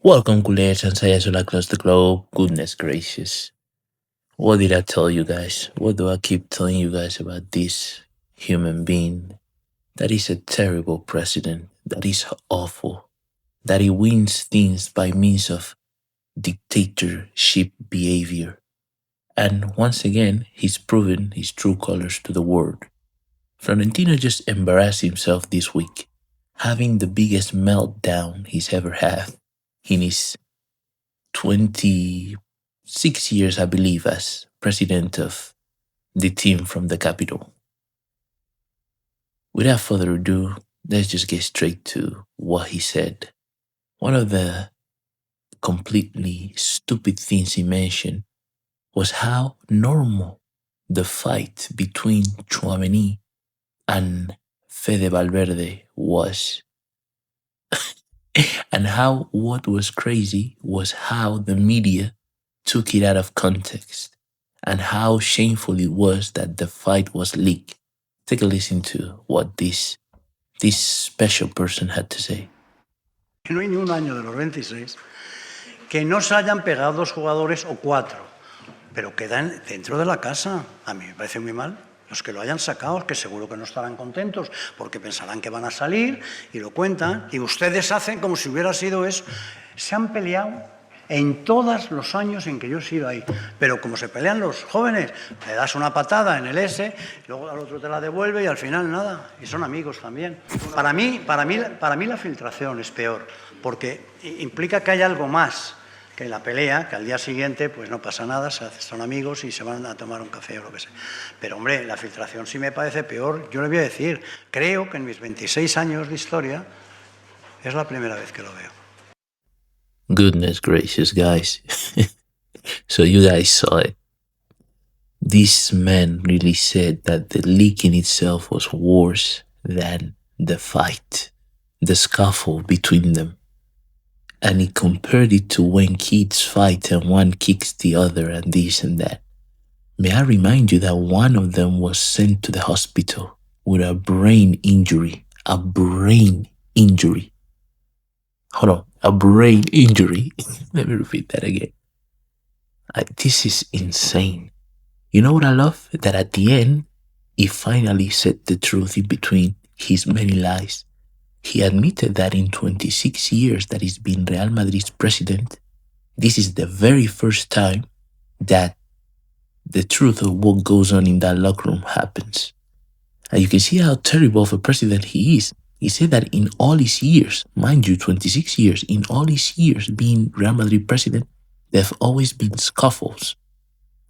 Welcome, culés and sayasula across the globe. Goodness gracious. What did I tell you guys? What do I keep telling you guys about this human being? That is a terrible president. That is awful. That he wins things by means of dictatorship behavior. And once again, he's proven his true colors to the world. Florentino just embarrassed himself this week, having the biggest meltdown he's ever had in his 26 years, I believe, as president of the team from the capital. Without further ado, let's just get straight to what he said. One of the completely stupid things he mentioned was how normal the fight between Tchouaméni and Fede Valverde was. And how what was crazy was how the media took it out of context and how shameful it was that the fight was leaked. Take a listen to what this special person had to say. No hay ni un año de los 26 que no se hayan pegado dos jugadores o cuatro, pero quedan dentro de la casa. A mí me parece muy mal. Los que lo hayan sacado, que seguro que no estarán contentos porque pensarán que van a salir y lo cuentan. Y ustedes hacen como si hubiera sido eso. Se han peleado en todos los años en que yo he sido ahí. Pero como se pelean los jóvenes, le das una patada en el S, luego al otro te la devuelve y al final nada. Y son amigos también. Para mí la filtración es peor, porque implica que hay algo más que en la pelea, que al día siguiente pues no pasa nada, son amigos y se van a tomar un café o lo que sea. Pero hombre, la filtración sí me parece peor. Yo le voy a decir, creo que en mis 26 años de historia es la primera vez que lo veo. Goodness gracious, guys. So you guys saw it. This man really said that the leak in itself was worse than the fight, the scuffle between them. And he compared it to when kids fight and one kicks the other and this and that. May I remind you that one of them was sent to the hospital with a brain injury. A brain injury. Hold on, a brain injury. Let me repeat that again. This is insane. You know what I love? That at the end, he finally said the truth in between his many lies. He admitted that in 26 years that he's been Real Madrid's president, this is the very first time that the truth of what goes on in that locker room happens. And you can see how terrible of a president he is. He said that in all his years, mind you, 26 years, in all his years being Real Madrid president, there have always been scuffles.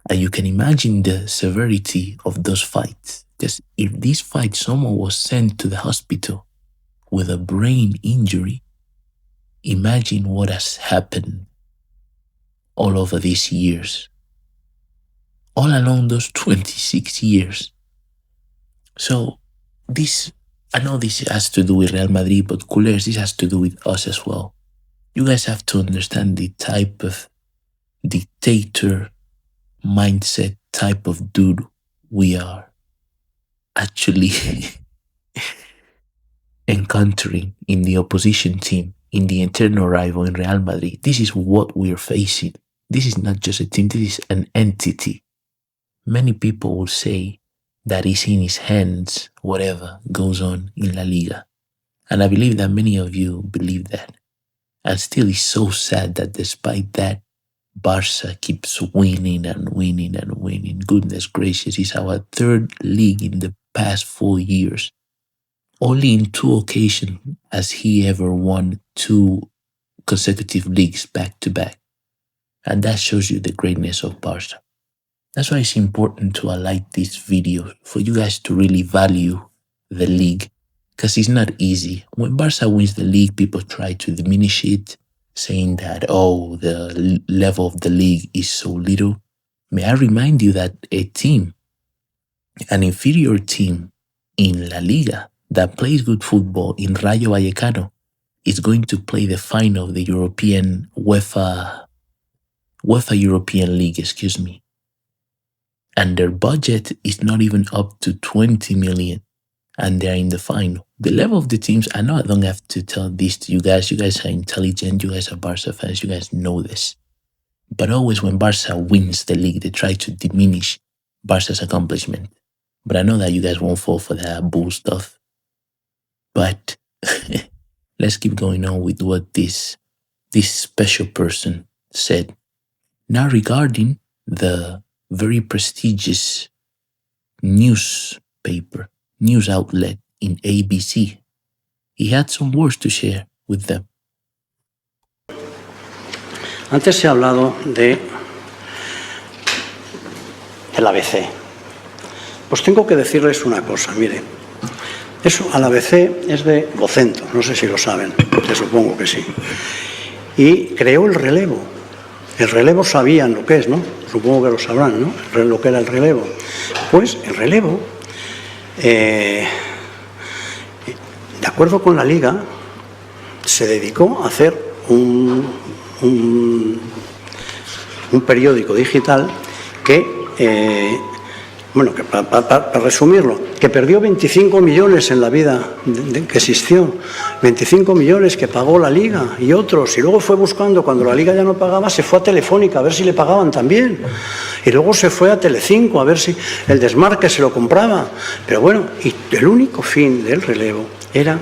And you can imagine the severity of those fights. Because if this fight, someone was sent to the hospital with a brain injury, imagine what has happened all over these years. All along those 26 years. So this, I know this has to do with Real Madrid, but culés, this has to do with us as well. You guys have to understand the type of dictator mindset type of dude we are actually encountering in the opposition team, in the internal rival in Real Madrid. This is what we're facing. This is not just a team, this is an entity. Many people will say that it's in his hands, whatever goes on in La Liga. And I believe that many of you believe that. And still it's so sad that despite that, Barça keeps winning and winning and winning. Goodness gracious, it's our third league in the past 4 years. Only in 2 occasions has he ever won 2 consecutive leagues back to back. And that shows you the greatness of Barça. That's why it's important to highlight this video for you guys to really value the league, because it's not easy. When Barça wins the league, people try to diminish it, saying that, oh, the level of the league is so little. May I remind you that a team, an inferior team in La Liga that plays good football in Rayo Vallecano is going to play the final of the European UEFA European League, and their budget is not even up to 20 million, and they're in the final. The level of the teams, I know I don't have to tell this to you guys. You guys are intelligent. You guys are Barca fans. You guys know this. But always when Barca wins the league, they try to diminish Barca's accomplishment. But I know that you guys won't fall for that bull stuff. But let's keep going on with what this special person said. Now regarding the very prestigious news outlet in ABC, he had some words to share with them. Antes se ha hablado de el ABC. Pues tengo que decirles una cosa, mire, eso al ABC es de Vocento, no sé si lo saben, te supongo que sí. Y creó el relevo. El relevo sabían lo que es, ¿no? Supongo que lo sabrán, ¿no? Lo que era el relevo. Pues el relevo, de acuerdo con la Liga, se dedicó a hacer un periódico digital que, que para resumirlo, que perdió 25 millones en la vida que existió, 25 millones que pagó la Liga y otros, y luego fue buscando, cuando la Liga ya no pagaba, se fue a Telefónica a ver si le pagaban también, y luego se fue a Telecinco a ver si el desmarque se lo compraba, pero bueno, y el único fin del relevo era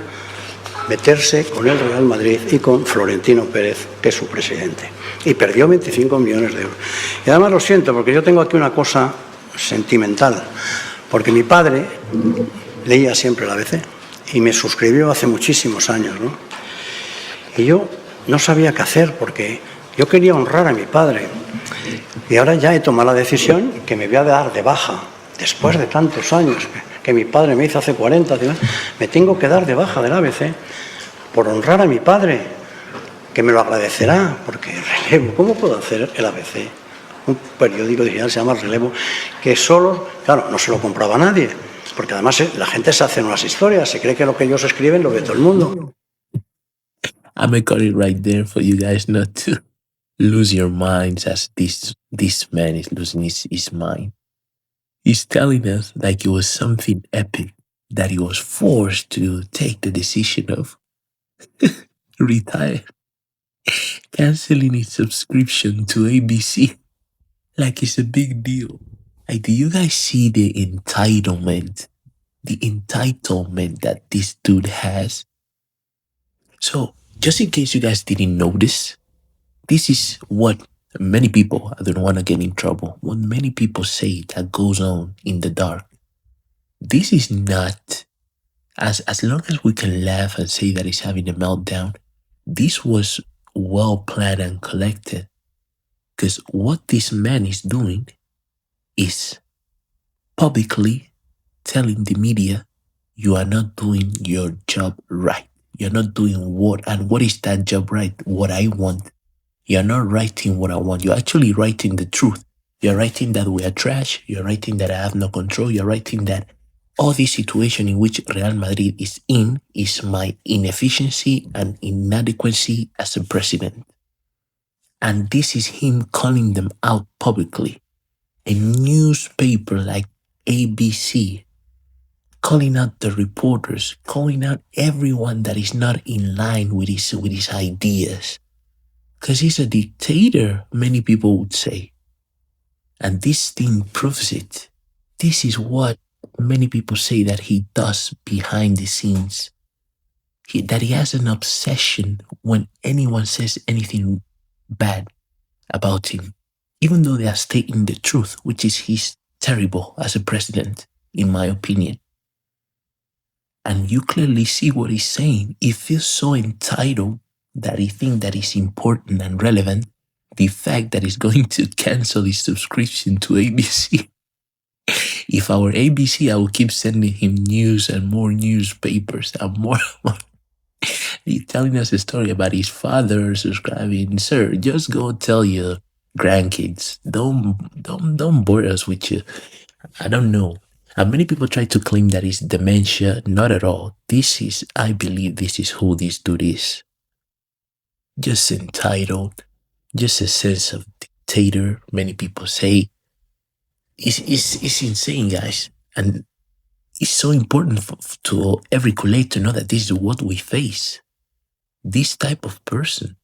meterse con el Real Madrid y con Florentino Pérez, que es su presidente. Y perdió 25 millones de euros. Y además lo siento, porque yo tengo aquí una cosa sentimental, porque mi padre leía siempre el ABC y me suscribió hace muchísimos años, ¿no? Y yo no sabía qué hacer, porque yo quería honrar a mi padre. Y ahora ya he tomado la decisión que me voy a dar de baja, después de tantos años que mi padre me hizo hace 40, me tengo que dar de baja del ABC por honrar a mi padre, que me lo agradecerá, porque relevo, ¿cómo puedo hacer el ABC? Un periódico digital se llama Relevo, que solo, claro, no se lo compraba nadie, porque además la gente se hace unas historias, se cree que lo que ellos escriben lo ve todo el mundo. I'm gonna cut it right there for you guys not to lose your minds as this man is losing his mind. He's telling us like it was something epic that he was forced to take the decision of retire, canceling his subscription to ABC. Like it's a big deal. Like, do you guys see the entitlement that this dude has? So, just in case you guys didn't notice, this is what many people, I don't want to get in trouble, what many people say that goes on in the dark. This is not, as long as we can laugh and say that he's having a meltdown, this was well planned and collected. Because what this man is doing is publicly telling the media, you are not doing your job right. You're not doing what is that job right? What I want. You're not writing what I want. You're actually writing the truth. You're writing that we are trash. You're writing that I have no control. You're writing that all this situation in which Real Madrid is in is my inefficiency and inadequacy as a president. And this is him calling them out publicly. A newspaper like ABC, calling out the reporters, calling out everyone that is not in line with his ideas. Because he's a dictator, many people would say. And this thing proves it. This is what many people say that he does behind the scenes. That he has an obsession when anyone says anything bad about him, even though they are stating the truth, which is he's terrible as a president, in my opinion. And you clearly see what he's saying. He feels so entitled that he thinks that is important and relevant. The fact that he's going to cancel his subscription to ABC. If I were ABC, I would keep sending him news and more newspapers and more. He's telling us a story about his father subscribing. Sir, just go tell your grandkids. Don't bore us with you. I don't know. And many people try to claim that it's dementia. Not at all. I believe this is who this dude is. Just entitled. Just a sense of dictator. Many people say. It's insane, guys. And it's so important to every colleague to know that this is what we face. This type of person.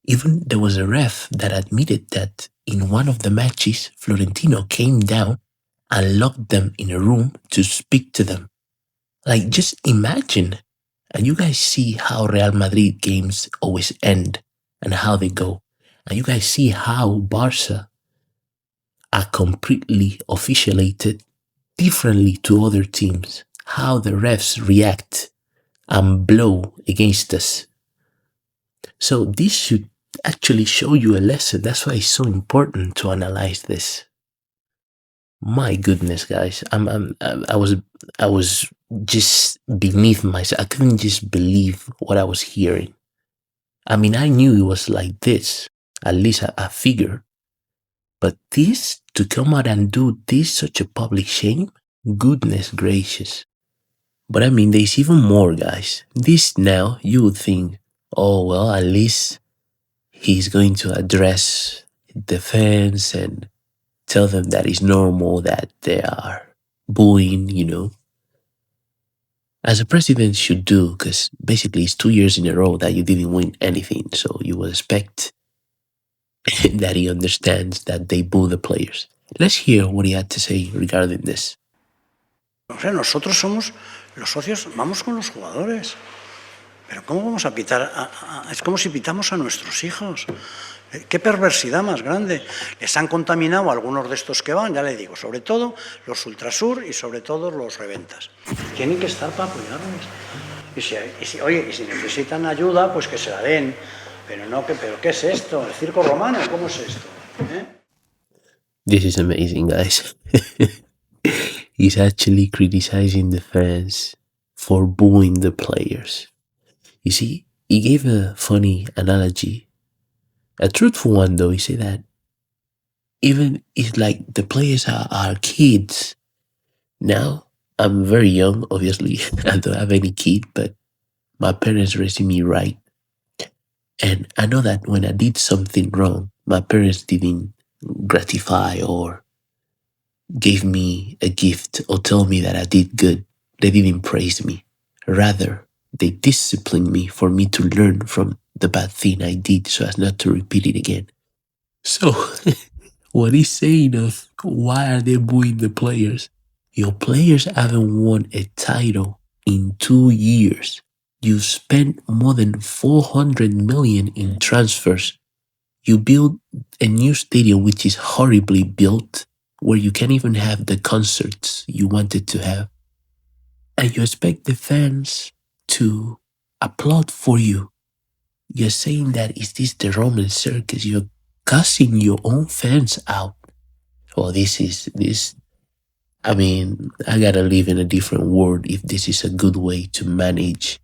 Even there was a ref that admitted that in one of the matches, Florentino came down and locked them in a room to speak to them. Like, just imagine. And you guys see how Real Madrid games always end and how they go. And you guys see how Barca are completely officiated differently to other teams. How the refs react and blow against us. So this should actually show you a lesson. That's why it's so important to analyze this. My goodness, guys, I was just beneath myself. I couldn't just believe what I was hearing. I mean, I knew it was like this. At least I figured. But this, to come out and do this, such a public shame, goodness gracious. But I mean, there's even more, guys. This now, you would think, oh, well, at least he's going to address the fans and tell them that it's normal that they are booing, you know. As a president should do, because basically it's 2 years in a row that you didn't win anything. So you would expect that he understands that they boo the players. Let's hear what he had to say regarding this. O sea, nosotros somos los socios, vamos con los jugadores. Pero ¿cómo vamos a pitar? Es como si pitamos a nuestros hijos. Qué perversidad más grande. Les han contaminado a algunos de estos que van, ya le digo, sobre todo los Ultrasur y sobre todo los Reventas. Tienen que estar para apoyarles. Y si necesitan ayuda, pues que se la den. Pero no, pero ¿qué es esto? ¿El circo romano? ¿Cómo es esto? This is amazing, guys. He's actually criticizing the fans for booing the players. You see, he gave a funny analogy. A truthful one, though. He said that even it's like the players are kids. Now, I'm very young, obviously. I don't have any kid, but my parents raised me right. And I know that when I did something wrong, my parents didn't gratify or gave me a gift or tell me that I did good. They didn't praise me. Rather, they disciplined me for me to learn from the bad thing I did so as not to repeat it again. So, what he's saying of why are they booing the players? Your players haven't won a title in 2 years. You spent more than 400 million in transfers. You built a new stadium which is horribly built, where you can't even have the concerts you wanted to have. And you expect the fans to applaud for you. You're saying that is this the Roman circus? You're cussing your own fans out. Well, I mean, I gotta live in a different world if this is a good way to manage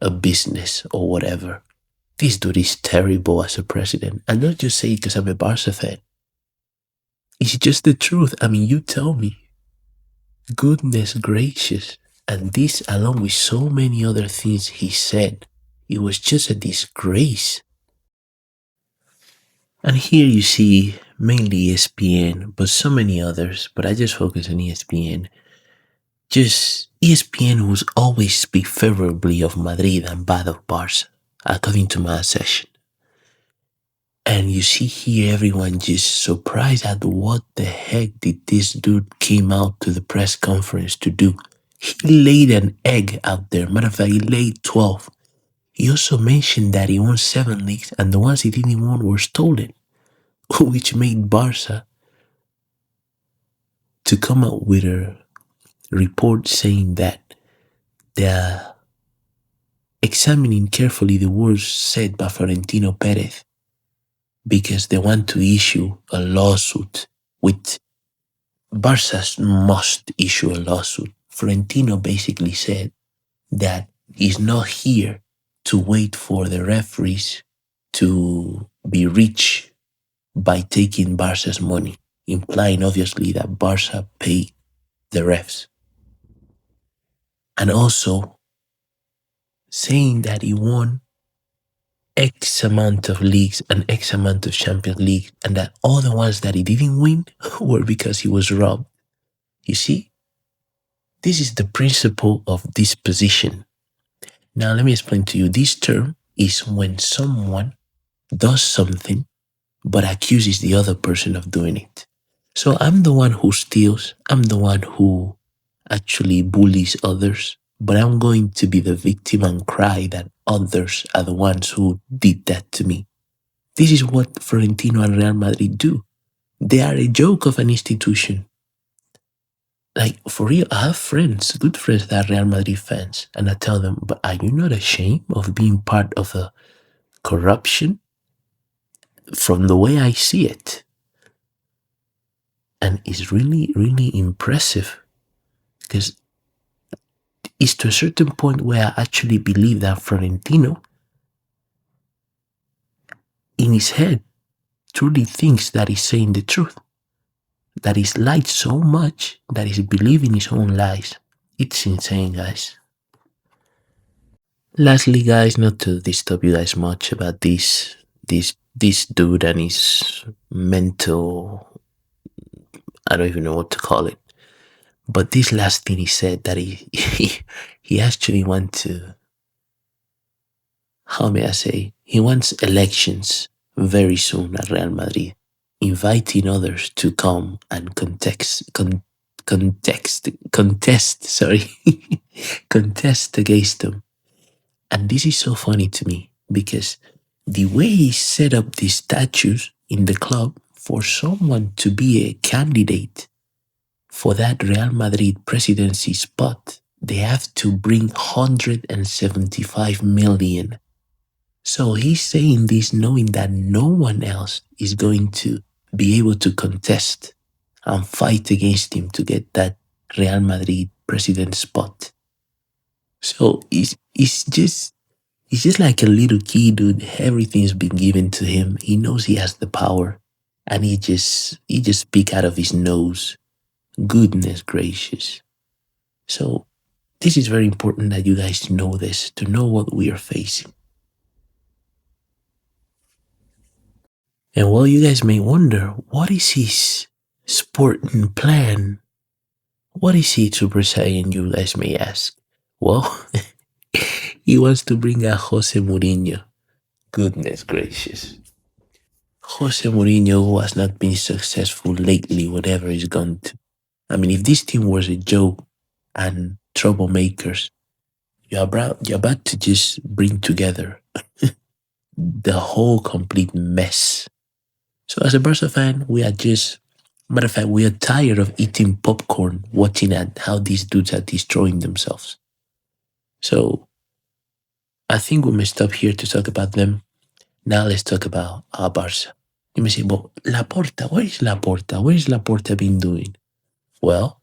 a business or whatever. This dude is terrible as a president. And not just say it because I'm a Barca fan. It's just the truth. I mean, you tell me. Goodness gracious. And this, along with so many other things he said, it was just a disgrace. And here you see mainly ESPN, but so many others, but I just focus on ESPN. Just ESPN will always speak favorably of Madrid and bad of Barca, according to my session. And you see here everyone just surprised at what the heck did this dude came out to the press conference to do. He laid an egg out there. Matter of fact, he laid 12. He also mentioned that he won 7 leagues and the ones he didn't won were stolen, which made Barca to come out with a report saying that they're examining carefully the words said by Florentino Perez because they want to issue a lawsuit, which Barca must issue a lawsuit. Florentino basically said that he's not here to wait for the referees to be rich by taking Barca's money, implying obviously that Barca paid the refs. And also saying that he won X amount of leagues and X amount of Champions League, and that all the ones that he didn't win were because he was robbed. You see? This is the principle of disposition. Now, let me explain to you. This term is when someone does something but accuses the other person of doing it. So I'm the one who steals, I'm the one who actually bullies others, but I'm going to be the victim and cry that others are the ones who did that to me. This is what Florentino and Real Madrid do. They are a joke of an institution. Like, for real, I have friends, good friends that are Real Madrid fans, and I tell them, but are you not ashamed of being part of a corruption? From the way I see it. And it's really, really impressive because it's to a certain point where I actually believe that Florentino, in his head, truly thinks that he's saying the truth. That he's lied so much that he's believing his own lies. It's insane, guys. Lastly, guys, not to disturb you guys much about this dude and his mental, I don't even know what to call it. But this last thing he said that he actually want to, how may I say, he wants elections very soon at Real Madrid, inviting others to come and contest, sorry, contest against him. And this is so funny to me because the way he set up these statues in the club for someone to be a candidate for that Real Madrid presidency spot, they have to bring 175 million. So he's saying this knowing that no one else is going to be able to contest and fight against him to get that Real Madrid president spot. So it's just like a little kid, dude. Everything's been given to him. He knows he has the power, and he just speak out of his nose. Goodness gracious! So this is very important that you guys know this, to know what we are facing. And while you guys may wonder, what is his sporting plan? What is he Super Saiyan, you guys may ask? Well, he wants to bring a Jose Mourinho. Goodness gracious. Jose Mourinho, who has not been successful lately, whatever he's gone to. I mean, if this team was a joke and troublemakers, you're about to just bring together the whole complete mess. So as a Barca fan, we are just, matter of fact, we are tired of eating popcorn, watching at how these dudes are destroying themselves. So I think we may stop here to talk about them. Now let's talk about our Barca. You may say, but Laporta, where is Laporta? Where is Laporta been doing? Well,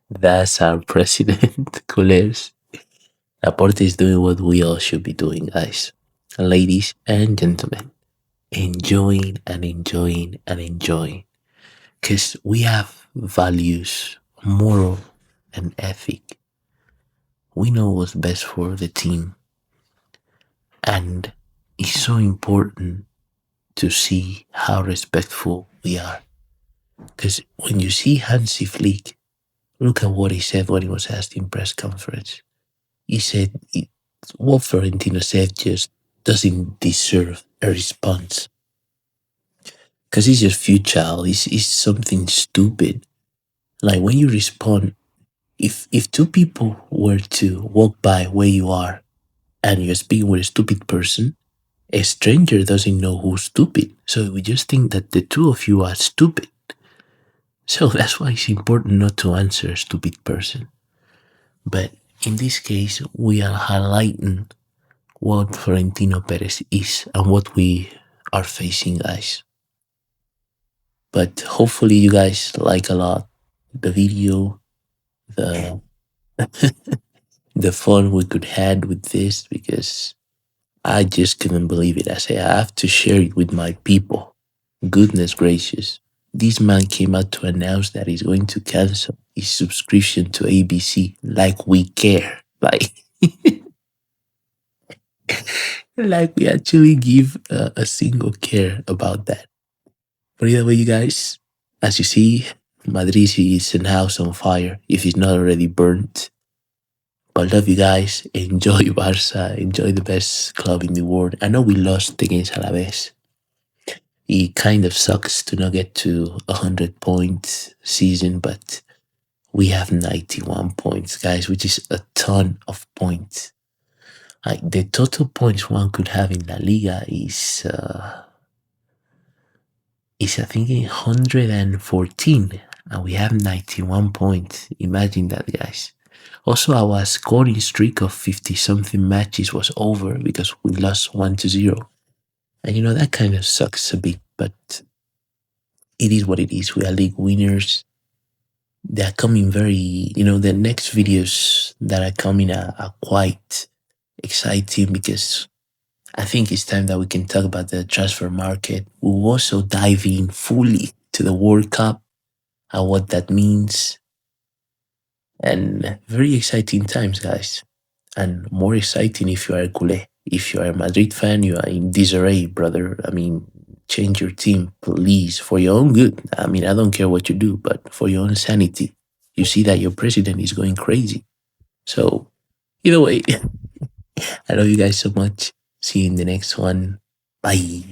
that's our president, Culers. Laporta is doing what we all should be doing, guys. Ladies and gentlemen, enjoying and enjoying and enjoying. Because we have values, moral, and ethic. We know what's best for the team. And it's so important to see how respectful we are. Because when you see Hansi Flick, look at what he said when he was asked in press conference. He said what Florentino said just doesn't deserve a response. Because it's just futile, it's something stupid. Like when you respond, if two people were to walk by where you are and you're speaking with a stupid person, a stranger doesn't know who's stupid. So we just think that the two of you are stupid. So that's why it's important not to answer a stupid person. But in this case, we are highlighting what Florentino Perez is and what we are facing, guys. But hopefully, you guys like a lot the video, the the fun we could had with this because I just couldn't believe it. I say I have to share it with my people. Goodness gracious. This man came out to announce that he's going to cancel his subscription to ABC. Like we care. Like we actually give a single care about that. But either way, you guys, as you see, Madrid is in house on fire if it's not already burnt. But love you guys. Enjoy Barça. Enjoy the best club in the world. I know we lost against Alaves. It kind of sucks to not get to 100 points season, but we have 91 points, guys, which is a ton of points. Like the total points one could have in La Liga is I think 114, and we have 91 points. Imagine that, guys. Also, our scoring streak of 50 something matches was over because we lost 1-0. And you know, that kind of sucks a bit, but it is what it is. We are league winners. They are coming the next videos that are coming are quite exciting because I think it's time that we can talk about the transfer market. We'll also dive in fully to the World Cup and what that means. And very exciting times, guys. And more exciting if you are a culé. If you are a Madrid fan, you are in disarray, brother. I mean, change your team, please, for your own good. I mean, I don't care what you do, but for your own sanity. You see that your president is going crazy. So, either way, I love you guys so much. See you in the next one. Bye.